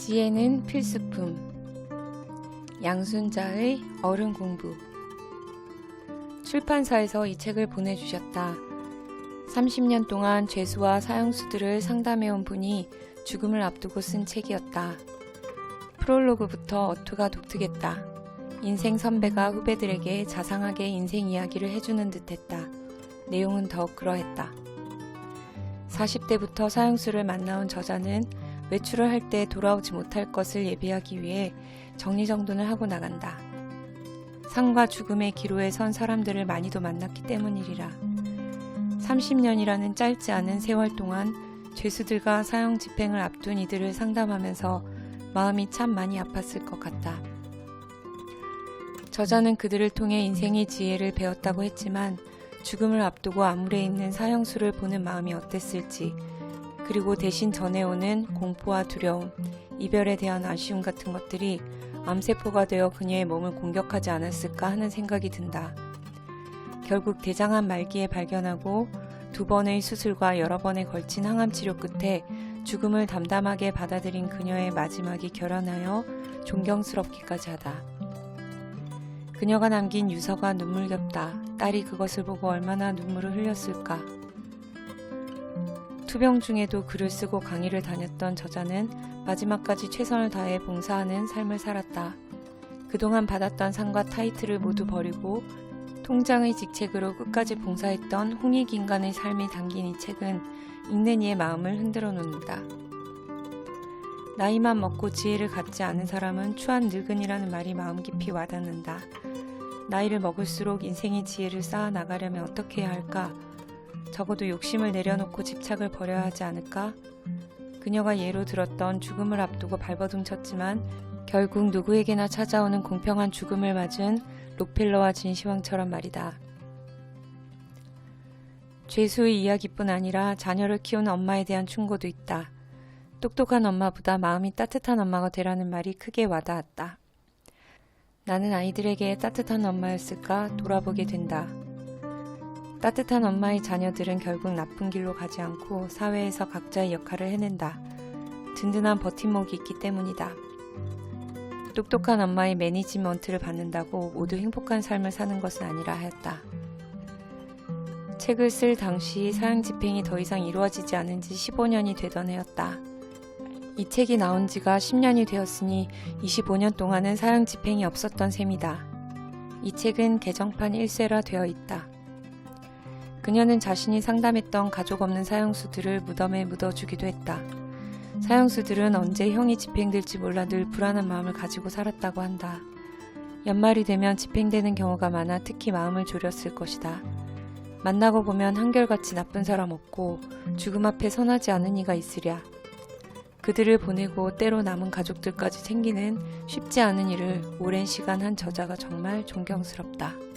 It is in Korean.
지혜는 필수품. 양순자의 어른 공부. 출판사에서 이 책을 보내주셨다. 30년 동안 죄수와 사형수들을 상담해온 분이 죽음을 앞두고 쓴 책이었다. 프롤로그부터 어투가 독특했다. 인생 선배가 후배들에게 자상하게 인생 이야기를 해주는 듯했다. 내용은 더욱 그러했다. 40대부터 사형수를 만나온 저자는 외출을 할 때 돌아오지 못할 것을 예비하기 위해 정리정돈을 하고 나간다. 삶과 죽음의 기로에 선 사람들을 많이도 만났기 때문이리라. 30년이라는 짧지 않은 세월 동안 죄수들과 사형 집행을 앞둔 이들을 상담하면서 마음이 참 많이 아팠을 것 같다. 저자는 그들을 통해 인생의 지혜를 배웠다고 했지만 죽음을 앞두고 암울해 있는 사형수를 보는 마음이 어땠을지, 그리고 대신 전해오는 공포와 두려움, 이별에 대한 아쉬움 같은 것들이 암세포가 되어 그녀의 몸을 공격하지 않았을까 하는 생각이 든다. 결국 대장암 말기에 발견하고 2번의 수술과 여러 번에 걸친 항암 치료 끝에 죽음을 담담하게 받아들인 그녀의 마지막이 결연하여 존경스럽기까지 하다. 그녀가 남긴 유서가 눈물겹다. 딸이 그것을 보고 얼마나 눈물을 흘렸을까. 투병 중에도 글을 쓰고 강의를 다녔던 저자는 마지막까지 최선을 다해 봉사하는 삶을 살았다. 그동안 받았던 상과 타이틀을 모두 버리고 통장의 직책으로 끝까지 봉사했던 홍익인간의 삶이 담긴 이 책은 읽는 이의 마음을 흔들어 놓는다. 나이만 먹고 지혜를 갖지 않은 사람은 추한 늙은이라는 말이 마음 깊이 와닿는다. 나이를 먹을수록 인생의 지혜를 쌓아 나가려면 어떻게 해야 할까? 적어도 욕심을 내려놓고 집착을 버려야 하지 않을까? 그녀가 예로 들었던 죽음을 앞두고 발버둥 쳤지만 결국 누구에게나 찾아오는 공평한 죽음을 맞은 록펠러와 진시황처럼 말이다. 죄수의 이야기뿐 아니라 자녀를 키우는 엄마에 대한 충고도 있다. 똑똑한 엄마보다 마음이 따뜻한 엄마가 되라는 말이 크게 와닿았다. 나는 아이들에게 따뜻한 엄마였을까 돌아보게 된다. 따뜻한 엄마의 자녀들은 결국 나쁜 길로 가지 않고 사회에서 각자의 역할을 해낸다. 든든한 버팀목이 있기 때문이다. 똑똑한 엄마의 매니지먼트를 받는다고 모두 행복한 삶을 사는 것은 아니라 하였다. 책을 쓸 당시 사형 집행이 더 이상 이루어지지 않은 지 15년이 되던 해였다. 이 책이 나온 지가 10년이 되었으니 25년 동안은 사형 집행이 없었던 셈이다. 이 책은 개정판 1세라 되어 있다. 그녀는 자신이 상담했던 가족 없는 사형수들을 무덤에 묻어주기도 했다. 사형수들은 언제 형이 집행될지 몰라 늘 불안한 마음을 가지고 살았다고 한다. 연말이 되면 집행되는 경우가 많아 특히 마음을 졸였을 것이다. 만나고 보면 한결같이 나쁜 사람 없고 죽음 앞에 선하지 않은 이가 있으랴. 그들을 보내고 때로 남은 가족들까지 챙기는 쉽지 않은 일을 오랜 시간 한 저자가 정말 존경스럽다.